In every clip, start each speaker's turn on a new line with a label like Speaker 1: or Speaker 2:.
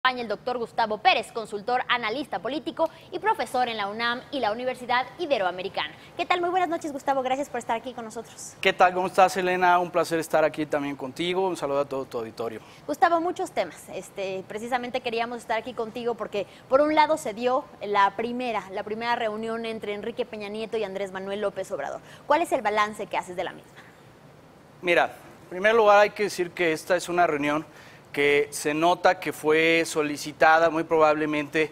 Speaker 1: El doctor Gustavo Pérez, consultor, analista político y profesor en la UNAM y la Universidad Iberoamericana. ¿Qué tal? Muy buenas noches, Gustavo. Gracias por estar aquí con nosotros.
Speaker 2: ¿Qué tal? ¿Cómo estás, Elena? Un placer estar aquí también contigo. Un saludo a todo tu auditorio.
Speaker 1: Gustavo, muchos temas. Precisamente queríamos estar aquí contigo porque, por un lado, se dio la primera reunión entre Enrique Peña Nieto y Andrés Manuel López Obrador. ¿Cuál es el balance que haces de la misma?
Speaker 2: Mira, en primer lugar hay que decir que esta es una reunión que se nota que fue solicitada muy probablemente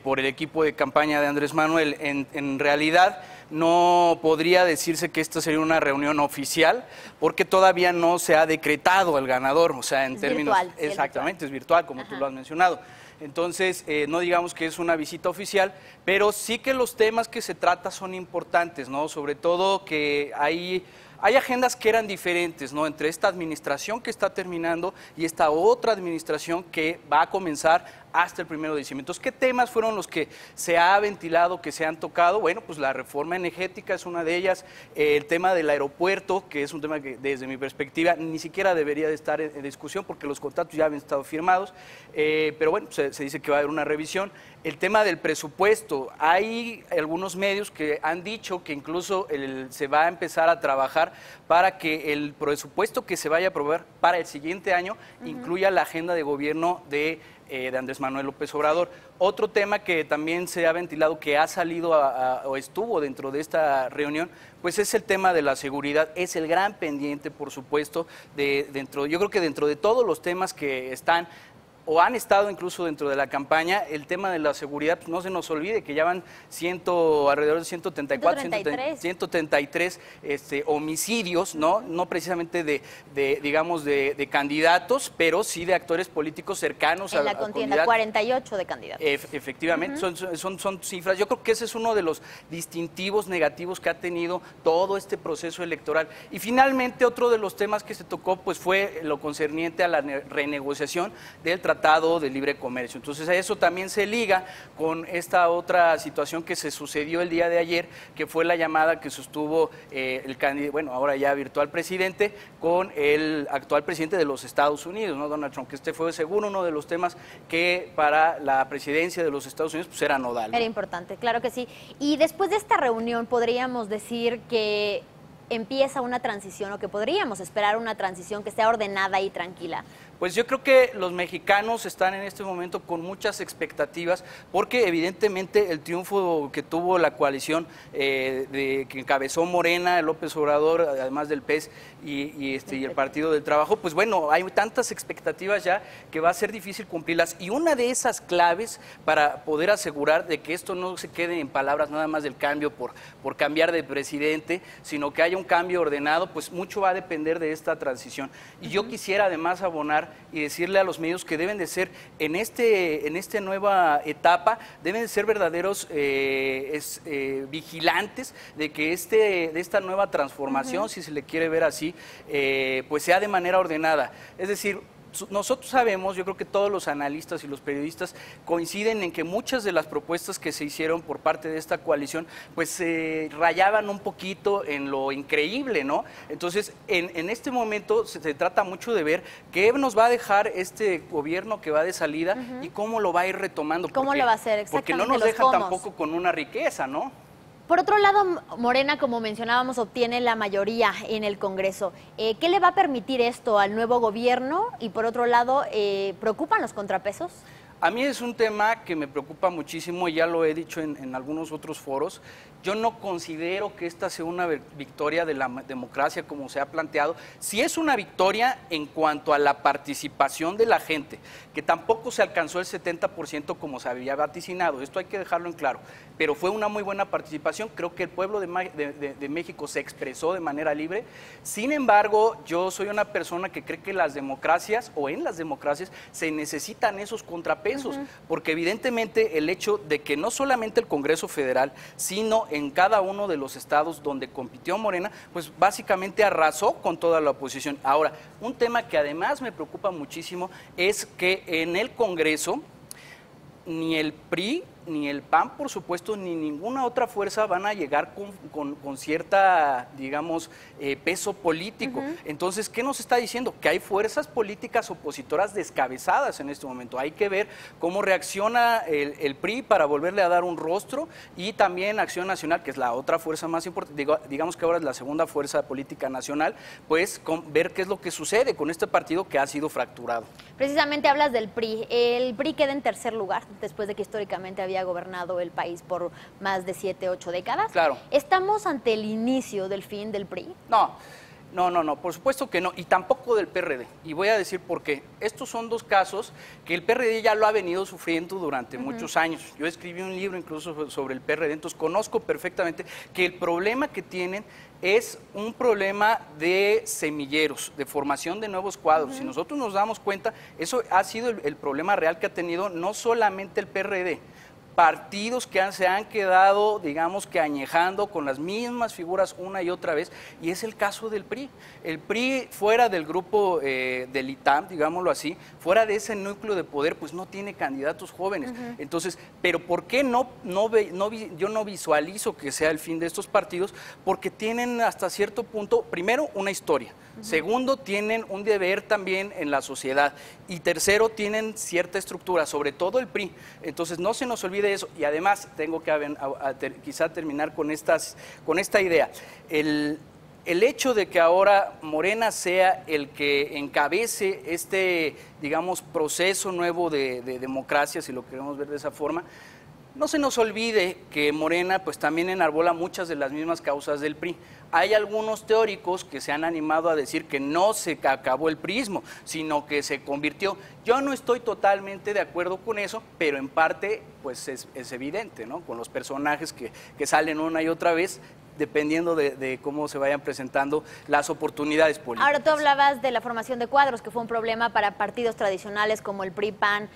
Speaker 2: por el equipo de campaña de Andrés Manuel. En realidad no podría decirse que esta sería una reunión oficial porque todavía no se ha decretado el ganador, o sea, en términos...
Speaker 1: Virtual,
Speaker 2: exactamente, es virtual, como tú lo has mencionado. Entonces, no digamos que es una visita oficial, pero sí que los temas que se trata son importantes, ¿no? Sobre todo que hay agendas que eran diferentes, ¿no? Entre esta administración que está terminando y esta otra administración que va a comenzar hasta el 1 de diciembre. Entonces, ¿qué temas fueron los que se ha ventilado, que se han tocado? Bueno, pues la reforma energética es una de ellas, el tema del aeropuerto, que es un tema que desde mi perspectiva ni siquiera debería de estar en discusión porque los contratos ya habían estado firmados, pero bueno, se dice que va a haber una revisión. El tema del presupuesto, hay algunos medios que han dicho que incluso se va a empezar a trabajar para que el presupuesto que se vaya a aprobar para el siguiente año incluya la agenda de gobierno de Andrés Manuel López Obrador. Otro tema que también se ha ventilado, que ha salido o estuvo dentro de esta reunión, pues es el tema de la seguridad. Es el gran pendiente, por supuesto, yo creo que dentro de todos los temas que están o han estado incluso dentro de la campaña, el tema de la seguridad, pues no se nos olvide que ya van alrededor de 133 homicidios, no precisamente de candidatos, pero sí de actores políticos cercanos
Speaker 1: a la contienda. 48 de candidatos.
Speaker 2: Efectivamente, son cifras. Yo creo que ese es uno de los distintivos negativos que ha tenido todo este proceso electoral. Y finalmente, otro de los temas que se tocó pues fue lo concerniente a la renegociación del Tratado de Libre Comercio. Entonces a eso también se liga con esta otra situación que se sucedió el día de ayer, que fue la llamada que sostuvo el candidato, bueno, ahora ya virtual presidente, con el actual presidente de los Estados Unidos, ¿no? Donald Trump, que fue seguro uno de los temas que para la presidencia de los Estados Unidos pues era nodal, ¿no?
Speaker 1: Era importante, claro que sí. Y después de esta reunión podríamos decir que empieza una transición, o que podríamos esperar una transición que sea ordenada y tranquila.
Speaker 2: Pues yo creo que los mexicanos están en este momento con muchas expectativas porque evidentemente el triunfo que tuvo la coalición que encabezó Morena, López Obrador, además del PES y el Partido del Trabajo, pues bueno, hay tantas expectativas ya que va a ser difícil cumplirlas. Y una de esas claves para poder asegurar de que esto no se quede en palabras nada más del cambio por cambiar de presidente, sino que haya un cambio ordenado, pues mucho va a depender de esta transición. Y yo quisiera además abonar y decirle a los medios que deben de ser, en esta nueva etapa, deben de ser verdaderos vigilantes de que de esta nueva transformación, si se le quiere ver así, pues sea de manera ordenada. Es decir, nosotros sabemos, yo creo que todos los analistas y los periodistas coinciden en que muchas de las propuestas que se hicieron por parte de esta coalición pues se rayaban un poquito en lo increíble, ¿no? Entonces, en este momento se trata mucho de ver qué nos va a dejar este gobierno que va de salida y cómo lo va a ir retomando.
Speaker 1: ¿Cómo lo va a hacer? Exactamente.
Speaker 2: Porque no nos deja tampoco con una riqueza, ¿no?
Speaker 1: Por otro lado, Morena, como mencionábamos, obtiene la mayoría en el Congreso. ¿Qué le va a permitir esto al nuevo gobierno? Y por otro lado, ¿preocupan los contrapesos?
Speaker 2: A mí es un tema que me preocupa muchísimo, y ya lo he dicho en algunos otros foros. Yo no considero que esta sea una victoria de la democracia como se ha planteado. Sí es una victoria en cuanto a la participación de la gente, que tampoco se alcanzó el 70% como se había vaticinado, esto hay que dejarlo en claro, pero fue una muy buena participación. Creo que el pueblo de México se expresó de manera libre. Sin embargo, yo soy una persona que cree que en las democracias se necesitan esos contrapesos, porque evidentemente el hecho de que no solamente el Congreso Federal, sino en cada uno de los estados donde compitió Morena, pues básicamente arrasó con toda la oposición. Ahora, un tema que además me preocupa muchísimo es que en el Congreso ni el PRI ni el PAN, por supuesto, ni ninguna otra fuerza van a llegar con cierta, digamos, peso político. Entonces, ¿qué nos está diciendo? Que hay fuerzas políticas opositoras descabezadas en este momento. Hay que ver cómo reacciona el PRI para volverle a dar un rostro, y también Acción Nacional, que es la otra fuerza más importante, digamos que ahora es la segunda fuerza política nacional, pues ver qué es lo que sucede con este partido que ha sido fracturado.
Speaker 1: Precisamente hablas del PRI. El PRI queda en tercer lugar después de que históricamente había gobernado el país por más de 7, 8 décadas.
Speaker 2: Claro.
Speaker 1: ¿Estamos ante el inicio del fin del PRI?
Speaker 2: No, por supuesto que no, y tampoco del PRD. Y voy a decir por qué. Estos son dos casos que el PRD ya lo ha venido sufriendo durante muchos años. Yo escribí un libro incluso sobre el PRD, entonces conozco perfectamente que el problema que tienen es un problema de semilleros, de formación de nuevos cuadros. Si nosotros nos damos cuenta, eso ha sido el problema real que ha tenido no solamente el PRD, partidos que se han quedado, digamos que añejando con las mismas figuras una y otra vez, y es el caso del PRI. El PRI, fuera del grupo del ITAM, digámoslo así, fuera de ese núcleo de poder, pues no tiene candidatos jóvenes. Entonces, ¿pero por qué yo no visualizo que sea el fin de estos partidos? Porque tienen hasta cierto punto, primero, una historia. Segundo, tienen un deber también en la sociedad. Y tercero, tienen cierta estructura, sobre todo el PRI. Entonces, no se nos olvide eso. Y además, tengo que quizá terminar con esta idea. El hecho de que ahora Morena sea el que encabece este, digamos, proceso nuevo de democracia, si lo queremos ver de esa forma, no se nos olvide que Morena pues también enarbola muchas de las mismas causas del PRI. Hay algunos teóricos que se han animado a decir que no se acabó el priismo, sino que se convirtió. Yo no estoy totalmente de acuerdo con eso, pero en parte pues es evidente, ¿no? Con los personajes que salen una y otra vez, dependiendo de cómo se vayan presentando las oportunidades políticas.
Speaker 1: Ahora, tú hablabas de la formación de cuadros, que fue un problema para partidos tradicionales como el PRI, PAN